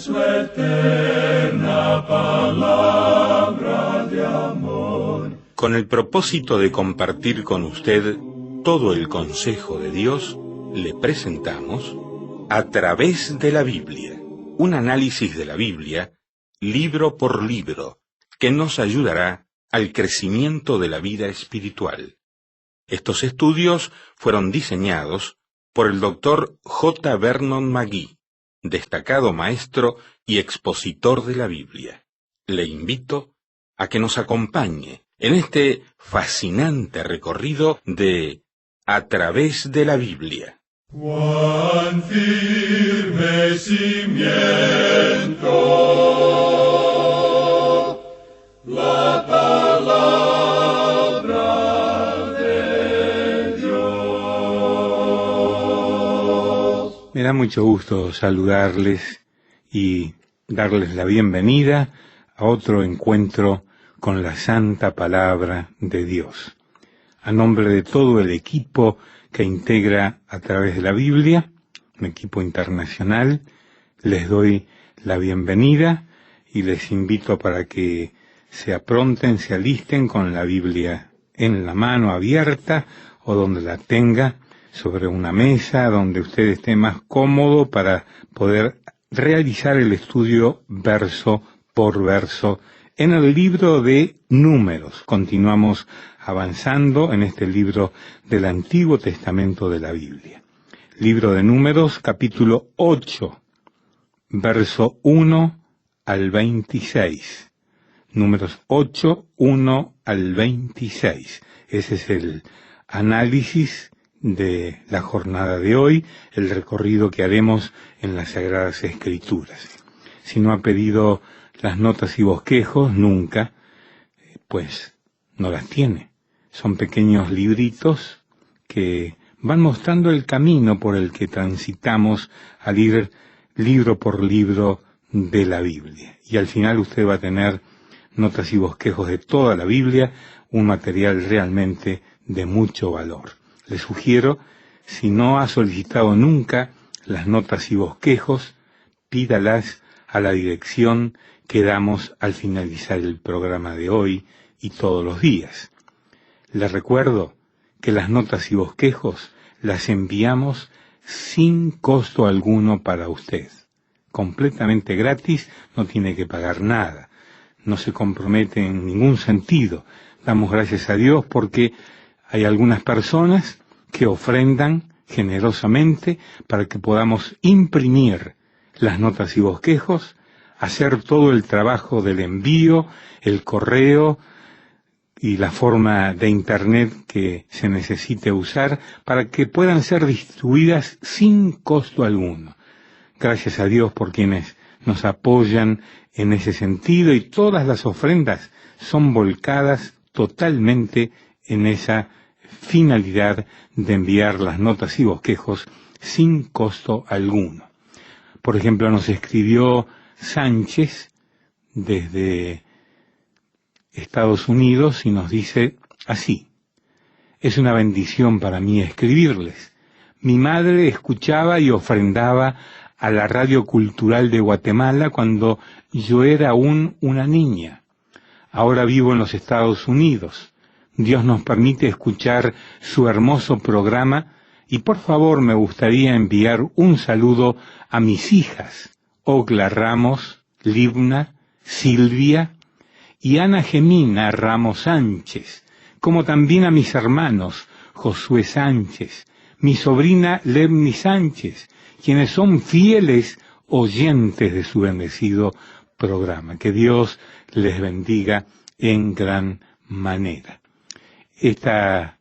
su eterna palabra de amor. Con el propósito de compartir con usted todo el consejo de Dios, le presentamos A través de la Biblia, un análisis de la Biblia, libro por libro, que nos ayudará al crecimiento de la vida espiritual. Estos estudios fueron diseñados por el Dr. J. Vernon McGee, destacado maestro y expositor de la Biblia. Le invito a que nos acompañe en este fascinante recorrido de A través de la Biblia. Cuán firme cimiento la palabra de Dios. Me da mucho gusto saludarles y darles la bienvenida a otro encuentro con la Santa Palabra de Dios. A nombre de todo el equipo que integra A través de la Biblia, un equipo internacional, les doy la bienvenida y les invito para que se apronten, se alisten con la Biblia en la mano abierta o donde la tenga, sobre una mesa, donde usted esté más cómodo para poder realizar el estudio verso por verso en el libro de Números. Continuamos avanzando en este libro del Antiguo Testamento de la Biblia. Libro de Números, capítulo 8, verso 1 al 26. Números 8, 1 al 26. Ese es el análisis de la jornada de hoy, el recorrido que haremos en las Sagradas Escrituras. Si no ha pedido las notas y bosquejos, nunca, pues no las tiene. Son pequeños libritos que van mostrando el camino por el que transitamos al ir libro por libro de la Biblia. Y al final usted va a tener notas y bosquejos de toda la Biblia, un material realmente de mucho valor. Le sugiero, si no ha solicitado nunca las notas y bosquejos, pídalas a la dirección que damos al finalizar el programa de hoy y todos los días. Le recuerdo que las notas y bosquejos las enviamos sin costo alguno para usted. Completamente gratis, no tiene que pagar nada. No se compromete en ningún sentido. Damos gracias a Dios porque hay algunas personas que ofrendan generosamente para que podamos imprimir las notas y bosquejos, hacer todo el trabajo del envío, el correo y la forma de Internet que se necesite usar para que puedan ser distribuidas sin costo alguno. Gracias a Dios por quienes nos apoyan en ese sentido y todas las ofrendas son volcadas totalmente en esa finalidad de enviar las notas y bosquejos sin costo alguno. Por ejemplo, nos escribió Sánchez desde Estados Unidos y nos dice así: es una bendición para mí escribirles. Mi madre escuchaba y ofrendaba a la Radio Cultural de Guatemala cuando yo era aún una niña. Ahora vivo en los Estados Unidos. Dios nos permite escuchar su hermoso programa y por favor me gustaría enviar un saludo a mis hijas, Ogla Ramos, Libna, Silvia y Ana Gemina Ramos Sánchez, como también a mis hermanos Josué Sánchez, mi sobrina Lemni Sánchez, quienes son fieles oyentes de su bendecido programa. Que Dios les bendiga en gran manera. Esta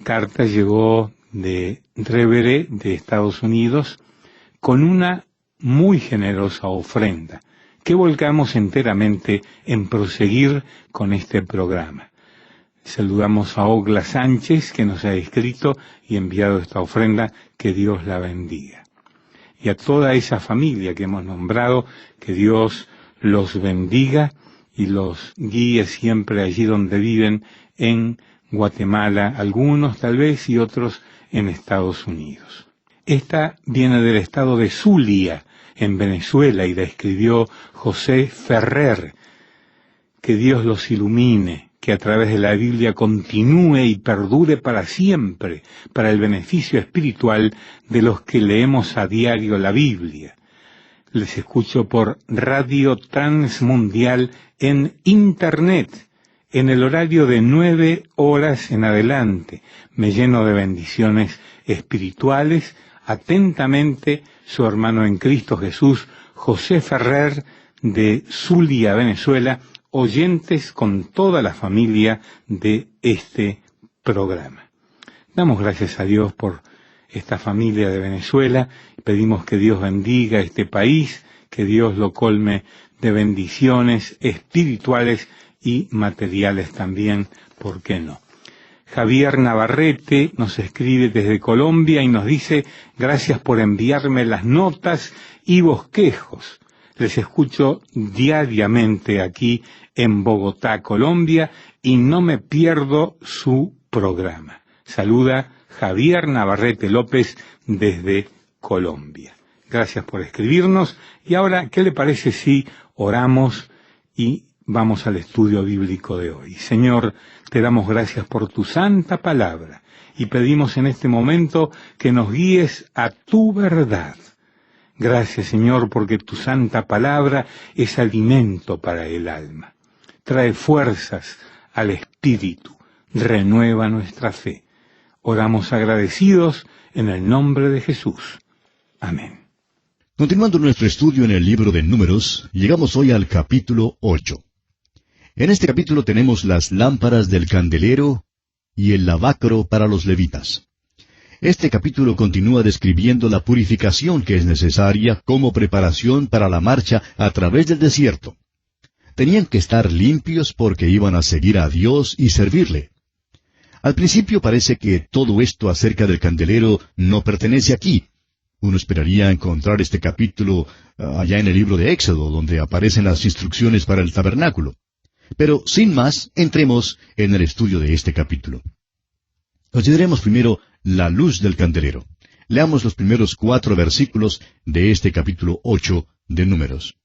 carta llegó de Revere, de Estados Unidos, con una muy generosa ofrenda que volcamos enteramente en proseguir con este programa. Saludamos a Ogla Sánchez, que nos ha escrito y enviado esta ofrenda. Que Dios la bendiga. Y a toda esa familia que hemos nombrado, que Dios los bendiga y los guíe siempre allí donde viven, en Guatemala, algunos tal vez, y otros en Estados Unidos. Esta viene del estado de Zulia, en Venezuela y la escribió José Ferrer. Que Dios los ilumine, que a través de la Biblia continúe y perdure para siempre, para el beneficio espiritual de los que leemos a diario la Biblia. Les escucho por Radio Transmundial en Internet, en el horario de 9 horas en adelante. Me lleno de bendiciones espirituales. Atentamente, su hermano en Cristo Jesús, José Ferrer, de Zulia, Venezuela, oyentes con toda la familia de este programa. Damos gracias a Dios por esta familia de Venezuela. Pedimos que Dios bendiga este país, que Dios lo colme de bendiciones espirituales y materiales también, ¿por qué no? Javier Navarrete nos escribe desde Colombia y nos dice: gracias por enviarme las notas y bosquejos. Les escucho diariamente aquí en Bogotá, Colombia, y no me pierdo su programa. Saluda Javier Navarrete López desde Colombia. Gracias por escribirnos. Y ahora, ¿qué le parece si oramos y vamos al estudio bíblico de hoy? Señor, te damos gracias por tu santa palabra y pedimos en este momento que nos guíes a tu verdad. Gracias, Señor, porque tu santa palabra es alimento para el alma. Trae fuerzas al espíritu, renueva nuestra fe. Oramos agradecidos en el nombre de Jesús. Amén. Continuando nuestro estudio en el libro de Números, llegamos hoy al capítulo 8. En este capítulo tenemos las lámparas del candelero y el lavacro para los levitas. Este capítulo continúa describiendo la purificación que es necesaria como preparación para la marcha a través del desierto. Tenían que estar limpios porque iban a seguir a Dios y servirle. Al principio parece que todo esto acerca del candelero no pertenece aquí. Uno esperaría encontrar este capítulo allá en el libro de Éxodo, donde aparecen las instrucciones para el tabernáculo. Pero, sin más, entremos en el estudio de este capítulo. Consideremos primero la luz del candelero. Leamos los primeros 4 versículos de este capítulo 8 de Números.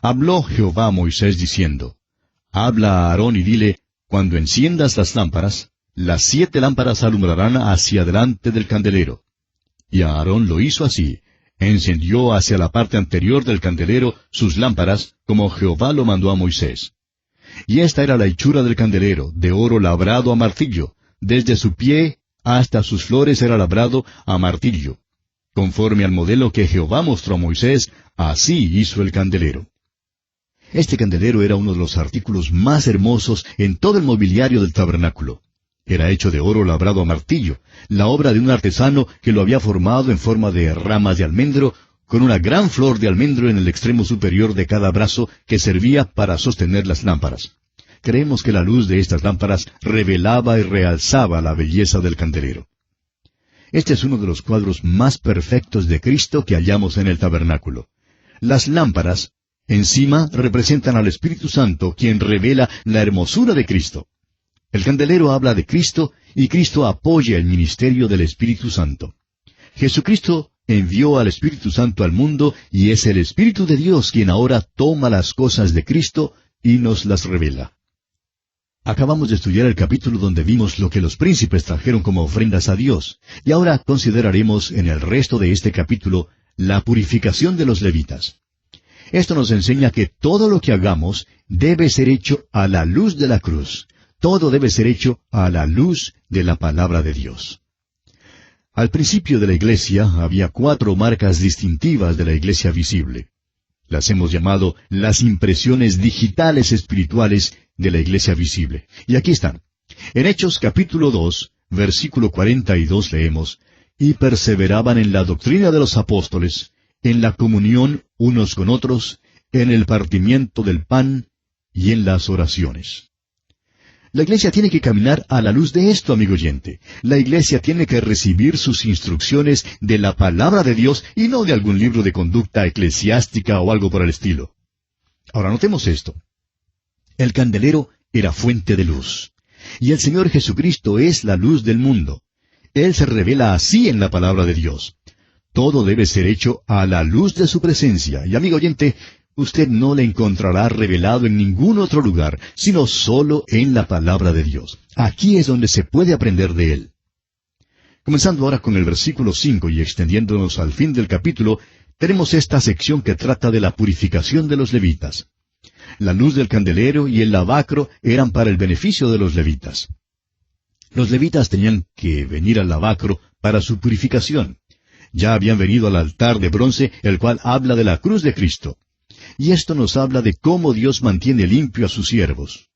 Habló Jehová a Moisés diciendo: Habla a Aarón y dile, cuando enciendas las lámparas, las 7 lámparas alumbrarán hacia delante del candelero. Y Aarón lo hizo así. Encendió hacia la parte anterior del candelero sus lámparas, como Jehová lo mandó a Moisés. Y esta era la hechura del candelero, de oro labrado a martillo. Desde su pie hasta sus flores era labrado a martillo. Conforme al modelo que Jehová mostró a Moisés, así hizo el candelero. Este candelero era uno de los artículos más hermosos en todo el mobiliario del tabernáculo. Era hecho de oro labrado a martillo, la obra de un artesano que lo había formado en forma de ramas de almendro, con una gran flor de almendro en el extremo superior de cada brazo que servía para sostener las lámparas. Creemos que la luz de estas lámparas revelaba y realzaba la belleza del candelero. Este es uno de los cuadros más perfectos de Cristo que hallamos en el tabernáculo. Las lámparas, encima, representan al Espíritu Santo, quien revela la hermosura de Cristo. El candelero habla de Cristo, y Cristo apoya el ministerio del Espíritu Santo. Jesucristo envió al Espíritu Santo al mundo, y es el Espíritu de Dios quien ahora toma las cosas de Cristo y nos las revela. Acabamos de estudiar el capítulo donde vimos lo que los príncipes trajeron como ofrendas a Dios, y ahora consideraremos en el resto de este capítulo la purificación de los levitas. Esto nos enseña que todo lo que hagamos debe ser hecho a la luz de la cruz. Todo debe ser hecho a la luz de la palabra de Dios. Al principio de la iglesia había 4 marcas distintivas de la iglesia visible. Las hemos llamado las impresiones digitales espirituales de la iglesia visible. Y aquí están. En Hechos capítulo 2, versículo 42 leemos: Y perseveraban en la doctrina de los apóstoles, en la comunión unos con otros, en el partimiento del pan y en las oraciones. La iglesia tiene que caminar a la luz de esto, amigo oyente. La iglesia tiene que recibir sus instrucciones de la palabra de Dios y no de algún libro de conducta eclesiástica o algo por el estilo. Ahora notemos esto. El candelero era fuente de luz. Y el Señor Jesucristo es la luz del mundo. Él se revela así en la palabra de Dios. todo debe ser hecho a la luz de su presencia. Y amigo oyente, usted no le encontrará revelado en ningún otro lugar, sino solo en la palabra de Dios. Aquí es donde se puede aprender de Él. Comenzando ahora con el versículo 5 y extendiéndonos al fin del capítulo, tenemos esta sección que trata de la purificación de los levitas. La luz del candelero y el lavacro eran para el beneficio de los levitas. Los levitas tenían que venir al lavacro para su purificación. Ya habían venido al altar de bronce, el cual habla de la cruz de Cristo. Y esto nos habla de cómo Dios mantiene limpio a sus siervos.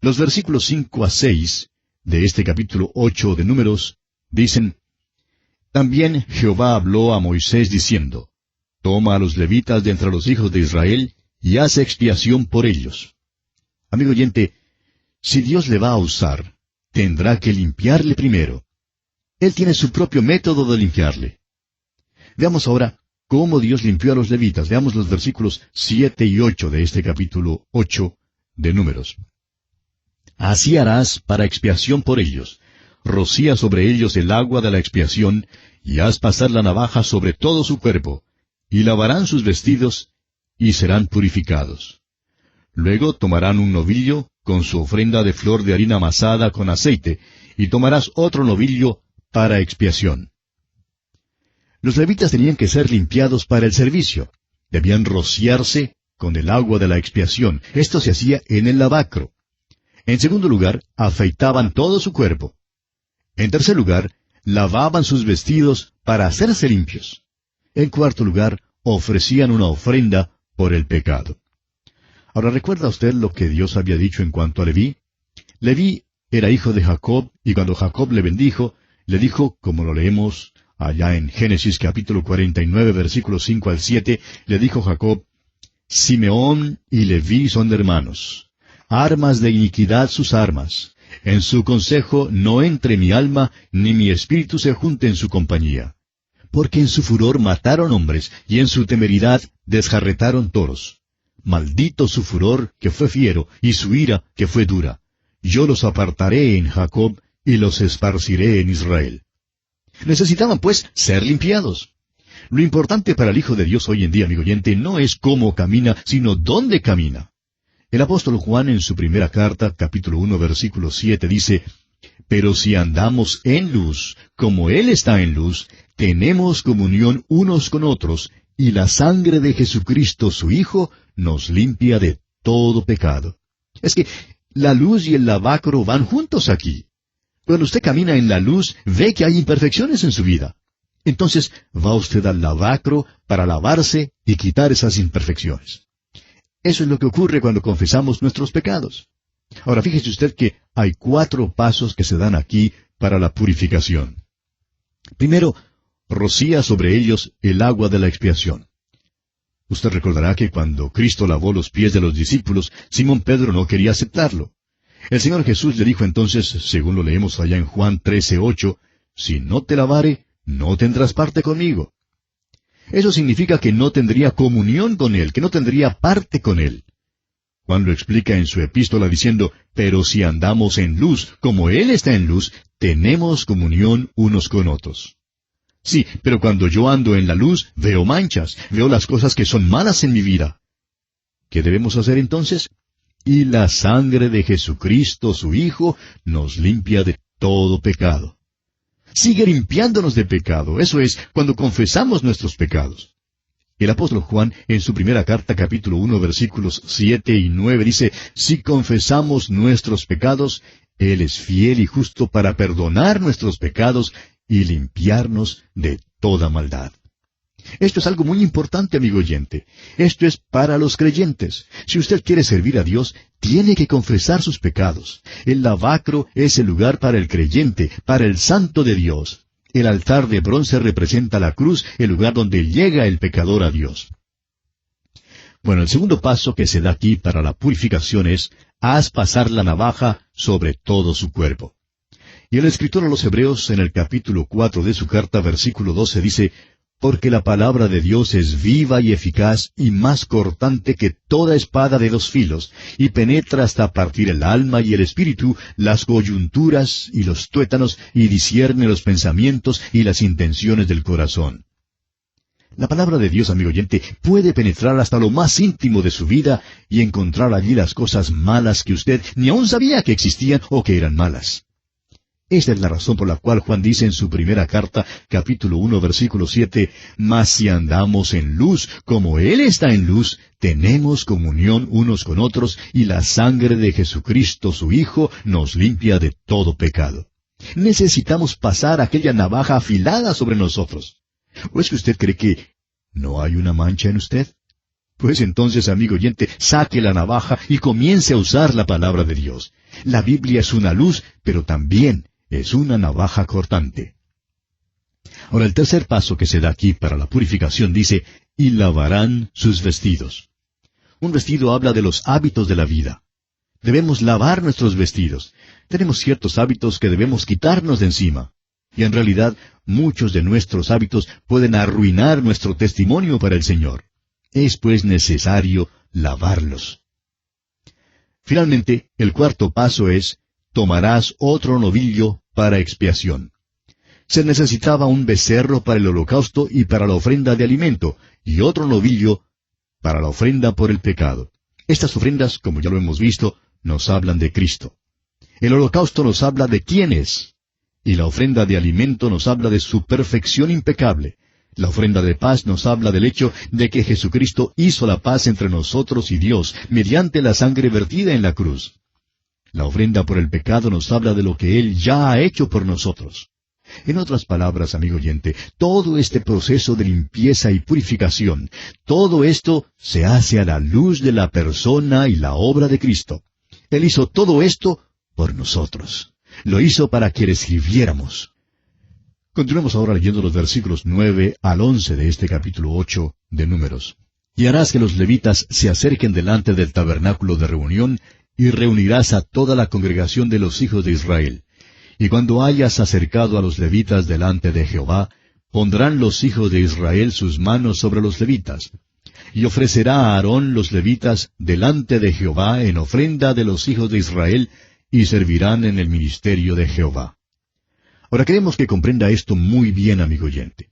Los versículos 5 a 6 de este capítulo 8 de Números dicen: También Jehová habló a Moisés diciendo: Toma a los levitas de entre los hijos de Israel y haz expiación por ellos. Amigo oyente, si Dios le va a usar, tendrá que limpiarle primero. Él tiene su propio método de limpiarle. Veamos ahora cómo Dios limpió a los levitas. Veamos los versículos 7 y 8 de este capítulo 8 de Números. Así harás para expiación por ellos. Rocía sobre ellos el agua de la expiación, y haz pasar la navaja sobre todo su cuerpo, y lavarán sus vestidos, y serán purificados. Luego tomarán un novillo con su ofrenda de flor de harina amasada con aceite, y tomarás otro novillo para expiación. Los levitas tenían que ser limpiados para el servicio. Debían rociarse con el agua de la expiación. Esto se hacía en el lavacro. En segundo lugar, afeitaban todo su cuerpo. En tercer lugar, lavaban sus vestidos para hacerse limpios. En cuarto lugar, ofrecían una ofrenda por el pecado. Ahora, ¿recuerda usted lo que Dios había dicho en cuanto a Leví? Leví era hijo de Jacob, y cuando Jacob le bendijo, le dijo, como lo leemos allá en Génesis capítulo 49, versículos 5 al 7, le dijo Jacob: Simeón y Leví son hermanos. Armas de iniquidad sus armas. En su consejo no entre mi alma, ni mi espíritu se junte en su compañía. Porque en su furor mataron hombres, y en su temeridad desjarretaron toros. Maldito su furor, que fue fiero, y su ira, que fue dura. Yo los apartaré en Jacob, y los esparciré en Israel. Necesitaban, pues, ser limpiados. Lo importante para el Hijo de Dios hoy en día, amigo oyente, no es cómo camina, sino dónde camina. El apóstol Juan en su primera carta, capítulo 1, versículo 7, dice: Pero si andamos en luz, como Él está en luz, tenemos comunión unos con otros, y la sangre de Jesucristo, su Hijo, nos limpia de todo pecado. Es que la luz y el lavacro van juntos aquí. Cuando usted camina en la luz, ve que hay imperfecciones en su vida. Entonces va usted al lavacro para lavarse y quitar esas imperfecciones. Eso es lo que ocurre cuando confesamos nuestros pecados. Ahora fíjese usted que hay 4 pasos que se dan aquí para la purificación. Primero, rocía sobre ellos el agua de la expiación. Usted recordará que cuando Cristo lavó los pies de los discípulos, Simón Pedro no quería aceptarlo. El Señor Jesús le dijo entonces, según lo leemos allá en Juan 13:8, Si no te lavare, no tendrás parte conmigo. Eso significa que no tendría comunión con Él, que no tendría parte con Él. Juan lo explica en su epístola diciendo, Pero si andamos en luz, como Él está en luz, tenemos comunión unos con otros. Sí, pero cuando yo ando en la luz, veo manchas, veo las cosas que son malas en mi vida. ¿Qué debemos hacer entonces? Y la sangre de Jesucristo, su Hijo, nos limpia de todo pecado. Sigue limpiándonos de pecado, eso es, cuando confesamos nuestros pecados. El apóstol Juan, en su primera carta, capítulo 1, versículos 7 y 9, dice, Si confesamos nuestros pecados, Él es fiel y justo para perdonar nuestros pecados y limpiarnos de toda maldad. Esto es algo muy importante, amigo oyente. Esto es para los creyentes. Si usted quiere servir a Dios, tiene que confesar sus pecados. El lavacro es el lugar para el creyente, para el santo de Dios. El altar de bronce representa la cruz, el lugar donde llega el pecador a Dios. Bueno, el segundo paso que se da aquí para la purificación es, haz pasar la navaja sobre todo su cuerpo. Y el escritor a los Hebreos, en el capítulo 4 de su carta, versículo 12, dice, Porque la palabra de Dios es viva y eficaz y más cortante que toda espada de 2 filos, y penetra hasta partir el alma y el espíritu, las coyunturas y los tuétanos, y discierne los pensamientos y las intenciones del corazón. La palabra de Dios, amigo oyente, puede penetrar hasta lo más íntimo de su vida y encontrar allí las cosas malas que usted ni aún sabía que existían o que eran malas. Esta es la razón por la cual Juan dice en su primera carta, capítulo 1, versículo 7, «Mas si andamos en luz, como Él está en luz, tenemos comunión unos con otros, y la sangre de Jesucristo, su Hijo, nos limpia de todo pecado». Necesitamos pasar aquella navaja afilada sobre nosotros. ¿O es que usted cree que no hay una mancha en usted? Pues entonces, amigo oyente, saque la navaja y comience a usar la palabra de Dios. La Biblia es una luz, pero también es una navaja cortante. Ahora, el tercer paso que se da aquí para la purificación dice, «y lavarán sus vestidos». Un vestido habla de los hábitos de la vida. Debemos lavar nuestros vestidos. Tenemos ciertos hábitos que debemos quitarnos de encima. Y en realidad, muchos de nuestros hábitos pueden arruinar nuestro testimonio para el Señor. Es pues necesario lavarlos. Finalmente, el cuarto paso es, tomarás otro novillo para expiación. Se necesitaba un becerro para el holocausto y para la ofrenda de alimento, y otro novillo para la ofrenda por el pecado. Estas ofrendas, como ya lo hemos visto, nos hablan de Cristo. El holocausto nos habla de quién es. Y la ofrenda de alimento nos habla de su perfección impecable. La ofrenda de paz nos habla del hecho de que Jesucristo hizo la paz entre nosotros y Dios, mediante la sangre vertida en la cruz. La ofrenda por el pecado nos habla de lo que Él ya ha hecho por nosotros. En otras palabras, amigo oyente, todo este proceso de limpieza y purificación, todo esto se hace a la luz de la persona y la obra de Cristo. Él hizo todo esto por nosotros. Lo hizo para que le sirviéramos. Continuemos ahora leyendo los versículos 9 al 11 de este capítulo 8 de Números. «Y harás que los levitas se acerquen delante del tabernáculo de reunión, y reunirás a toda la congregación de los hijos de Israel. Y cuando hayas acercado a los levitas delante de Jehová, pondrán los hijos de Israel sus manos sobre los levitas. Y ofrecerá a Aarón los levitas delante de Jehová en ofrenda de los hijos de Israel, y servirán en el ministerio de Jehová». Ahora queremos que comprenda esto muy bien, amigo oyente.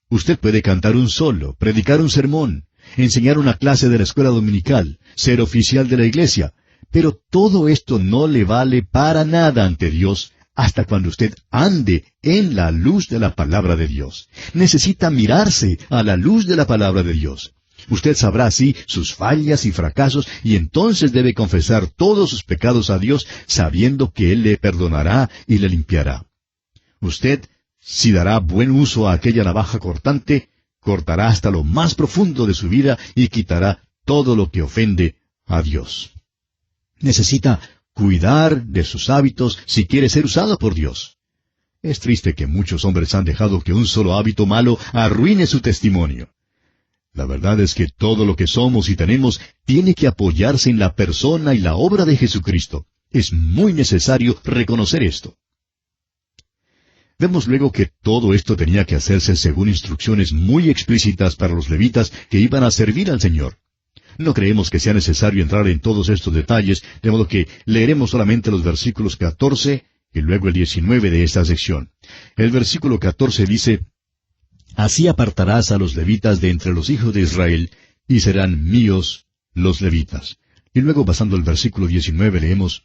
Usted puede cantar un solo, predicar un sermón, enseñar una clase de la escuela dominical, ser oficial de la iglesia, pero todo esto no le vale para nada ante Dios hasta cuando usted ande en la luz de la palabra de Dios. Necesita mirarse a la luz de la palabra de Dios. Usted sabrá así sus fallas y fracasos, y entonces debe confesar todos sus pecados a Dios, sabiendo que Él le perdonará y le limpiará. Usted, si dará buen uso a aquella navaja cortante, cortará hasta lo más profundo de su vida y quitará todo lo que ofende a Dios. Necesita cuidar de sus hábitos si quiere ser usado por Dios. Es triste que muchos hombres han dejado que un solo hábito malo arruine su testimonio. La verdad es que todo lo que somos y tenemos tiene que apoyarse en la persona y la obra de Jesucristo. Es muy necesario reconocer esto. Vemos luego que todo esto tenía que hacerse según instrucciones muy explícitas para los levitas que iban a servir al Señor. No creemos que sea necesario entrar en todos estos detalles, de modo que leeremos solamente los versículos 14 y luego el 19 de esta sección. El versículo 14 dice, «Así apartarás a los levitas de entre los hijos de Israel, y serán míos los levitas». Y luego pasando al versículo 19 leemos,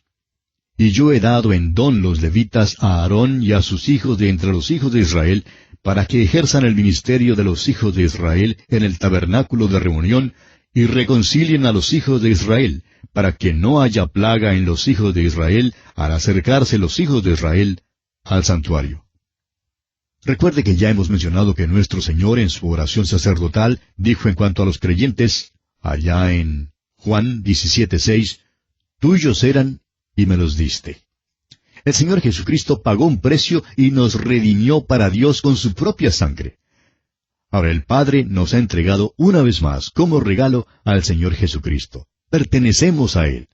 «Y yo he dado en don los levitas a Aarón y a sus hijos de entre los hijos de Israel, para que ejerzan el ministerio de los hijos de Israel en el tabernáculo de reunión, y reconcilien a los hijos de Israel, para que no haya plaga en los hijos de Israel al acercarse los hijos de Israel al santuario». Recuerde que ya hemos mencionado que nuestro Señor en su oración sacerdotal dijo en cuanto a los creyentes, allá en Juan 17:6, «Tuyos eran y me los diste». El Señor Jesucristo pagó un precio y nos redimió para Dios con su propia sangre. Ahora el Padre nos ha entregado una vez más como regalo al Señor Jesucristo. Pertenecemos a Él.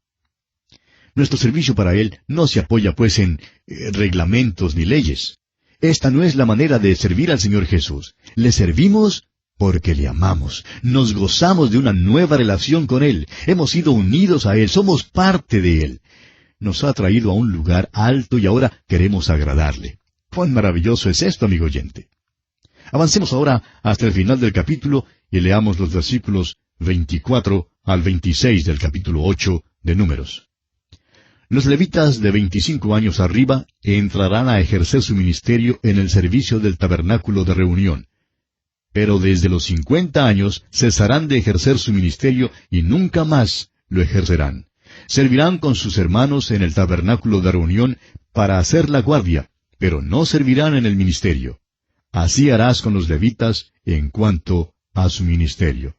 Nuestro servicio para Él no se apoya pues en reglamentos ni leyes. Esta no es la manera de servir al Señor Jesús. Le servimos porque le amamos. Nos gozamos de una nueva relación con Él. Hemos sido unidos a Él. Somos parte de Él. Nos ha traído a un lugar alto y ahora queremos agradarle. ¡Cuán maravilloso es esto, amigo oyente! Avancemos ahora hasta el final del capítulo y leamos los versículos 24 al 26 del capítulo 8 de Números. Los levitas de 25 años arriba entrarán a ejercer su ministerio en el servicio del tabernáculo de reunión. Pero desde los 50 años cesarán de ejercer su ministerio y nunca más lo ejercerán. Servirán con sus hermanos en el tabernáculo de reunión para hacer la guardia, pero no servirán en el ministerio. Así harás con los levitas en cuanto a su ministerio.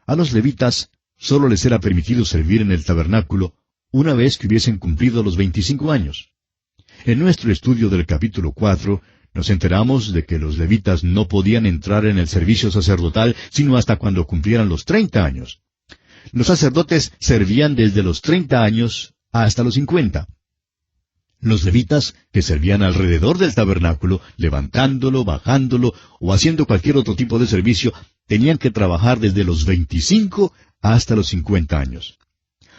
A los levitas solo les era permitido servir en el tabernáculo una vez que hubiesen cumplido los 25 años. En nuestro estudio del capítulo 4, nos enteramos de que los levitas no podían entrar en el servicio sacerdotal sino hasta cuando cumplieran los 30 años. Los sacerdotes servían desde los 30 años hasta los 50. Los levitas, que servían alrededor del tabernáculo, levantándolo, bajándolo o haciendo cualquier otro tipo de servicio, tenían que trabajar desde los 25 hasta los 50 años.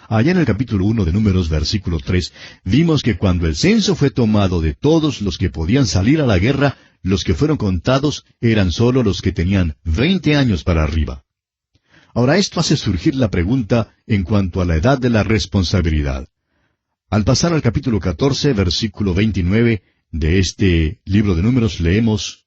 Allá en el capítulo 1 de Números, versículo 3, vimos que cuando el censo fue tomado de todos los que podían salir a la guerra, los que fueron contados eran solo los que tenían 20 años para arriba. Ahora esto hace surgir la pregunta en cuanto a la edad de la responsabilidad. Al pasar al capítulo 14, versículo 29 de este libro de Números, leemos: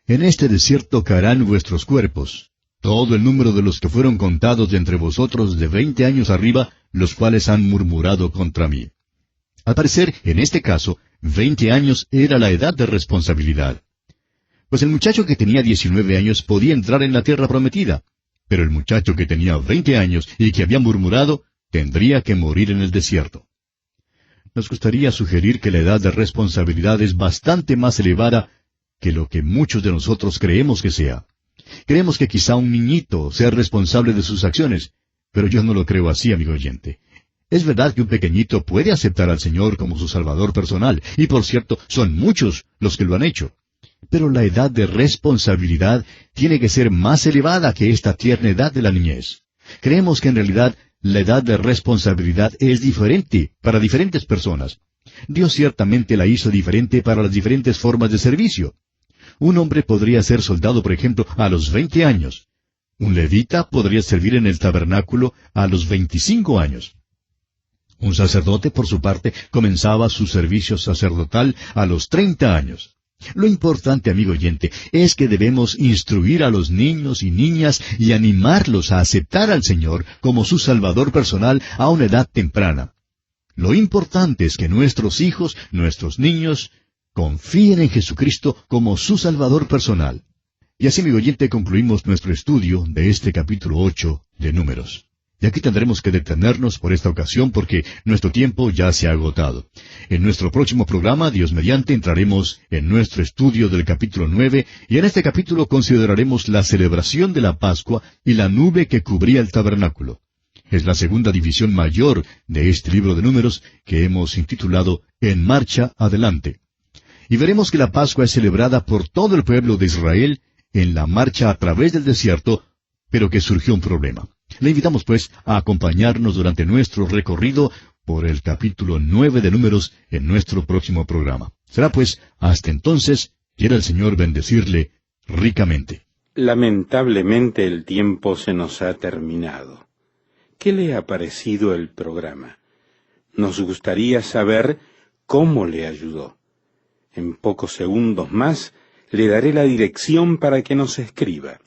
En este desierto caerán vuestros cuerpos, todo el número de los que fueron contados de entre vosotros de 20 años arriba, los cuales han murmurado contra mí. Al parecer, en este caso, 20 años era la edad de responsabilidad. Pues el muchacho que tenía 19 años podía entrar en la tierra prometida, pero el muchacho que tenía 20 años y que había murmurado, tendría que morir en el desierto. Nos gustaría sugerir que la edad de responsabilidad es bastante más elevada que lo que muchos de nosotros creemos que sea. Creemos que quizá un niñito sea responsable de sus acciones, pero yo no lo creo así, amigo oyente. Es verdad que un pequeñito puede aceptar al Señor como su Salvador personal, y por cierto, son muchos los que lo han hecho. Pero la edad de responsabilidad tiene que ser más elevada que esta tierna edad de la niñez. Creemos que en realidad la edad de responsabilidad es diferente para diferentes personas. Dios ciertamente la hizo diferente para las diferentes formas de servicio. Un hombre podría ser soldado, por ejemplo, a los 20 años. Un levita podría servir en el tabernáculo a los 25 años. Un sacerdote, por su parte, comenzaba su servicio sacerdotal a los 30 años. Lo importante, amigo oyente, es que debemos instruir a los niños y niñas y animarlos a aceptar al Señor como su Salvador personal a una edad temprana. Lo importante es que nuestros hijos, nuestros niños, confíen en Jesucristo como su Salvador personal. Y así, amigo oyente, concluimos nuestro estudio de este capítulo 8 de Números. Y aquí tendremos que detenernos por esta ocasión porque nuestro tiempo ya se ha agotado. En nuestro próximo programa, Dios mediante, entraremos en nuestro estudio del capítulo 9 y en este capítulo consideraremos la celebración de la Pascua y la nube que cubría el tabernáculo. Es la segunda división mayor de este libro de Números que hemos intitulado En Marcha Adelante. Y veremos que la Pascua es celebrada por todo el pueblo de Israel en la marcha a través del desierto, pero que surgió un problema. Le invitamos, pues, a acompañarnos durante nuestro recorrido por el capítulo 9 de Números en nuestro próximo programa. Será, pues, hasta entonces, quiera el Señor bendecirle ricamente. Lamentablemente el tiempo se nos ha terminado. ¿Qué le ha parecido el programa? Nos gustaría saber cómo le ayudó. En pocos segundos más le daré la dirección para que nos escriba.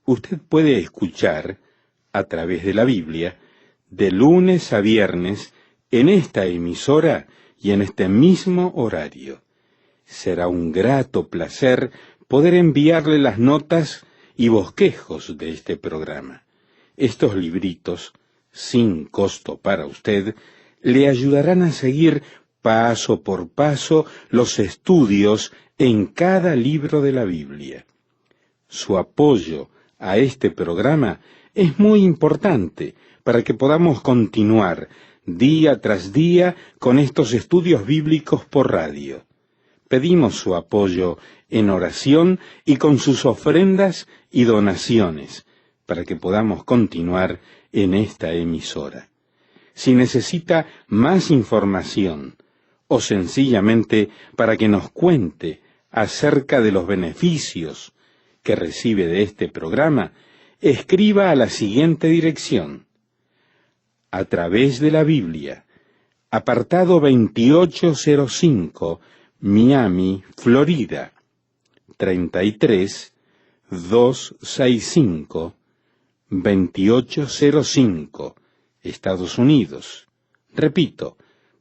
Usted puede escuchar, a través de la Biblia, de lunes a viernes, en esta emisora y en este mismo horario. Será un grato placer poder enviarle las notas y bosquejos de este programa. Estos libritos, sin costo para usted, le ayudarán a seguir paso por paso los estudios en cada libro de la Biblia. Su apoyo a este programa es muy importante para que podamos continuar día tras día con estos estudios bíblicos por radio. Pedimos su apoyo en oración y con sus ofrendas y donaciones para que podamos continuar en esta emisora. Si necesita más información o sencillamente para que nos cuente acerca de los beneficios que recibe de este programa, escriba a la siguiente dirección: A través de la Biblia, apartado 2805, Miami, Florida, 33265, 2805, Estados Unidos. Repito,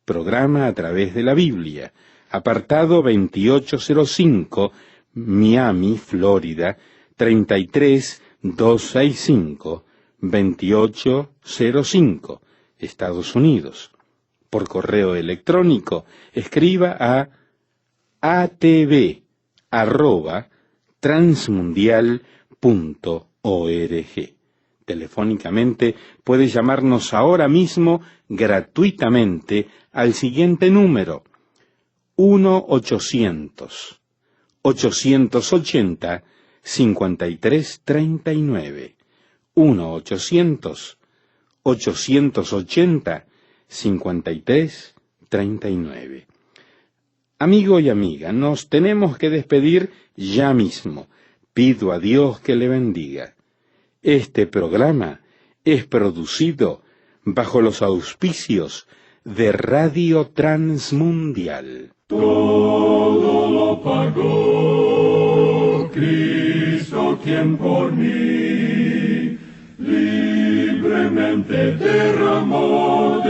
programa A través de la Biblia, apartado 2805, Miami, Florida, 33265, 2805, Estados Unidos. Por correo electrónico, escriba a atv@transmundial.org. Telefónicamente puede llamarnos ahora mismo gratuitamente al siguiente número: 1-800-880-5339. 1-800-880-5339. Amigo y amiga, nos tenemos que despedir ya mismo. Pido a Dios que le bendiga. Este programa es producido bajo los auspicios de Radio Transmundial. Todo lo pagó Cristo, quien por mí libremente derramó